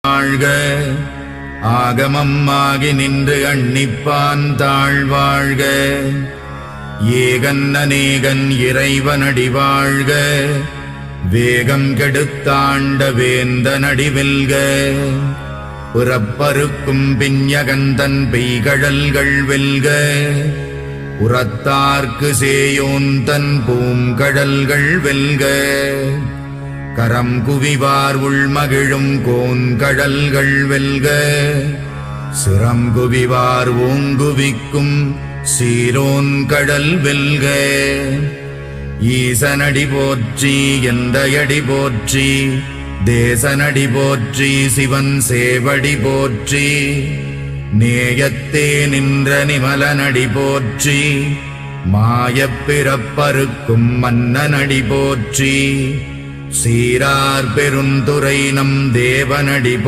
வாழ்க. ஆகமம் ஆகி நின்று அன்னிப்பான் தாழ்வாழ்க. ஏகன் அநேகன் இறைவனடி வாழ்க. வேகம் கெடுத்தாண்ட வேந்தனடி வெல்க. புறப்பருக்கும் பிஞகந்தன் பெய்கழல்கள் வெல்க. உரத்தார்க்கு சேயோன் தன் பூங்கடல்கள் வெல்க. கரம் குவிவார் உள்மகிழும் கோன்கடல்கள் வெல்க. சிரம் குவிவார் ஓங்குவிக்கும் சீரோன் கடல் வெல்க. ஈசனடி போற்றி எந்தையடி போற்றி. தேசனடி போற்றி சிவன் சேவடி போற்றி. நேயத்தே நின்ற நிமலனடி போற்றி. மாயப் பிறப்பறுக்கும் மன்னனடி போற்றி. சீரார் பெருந்துரை நம் தேவனடி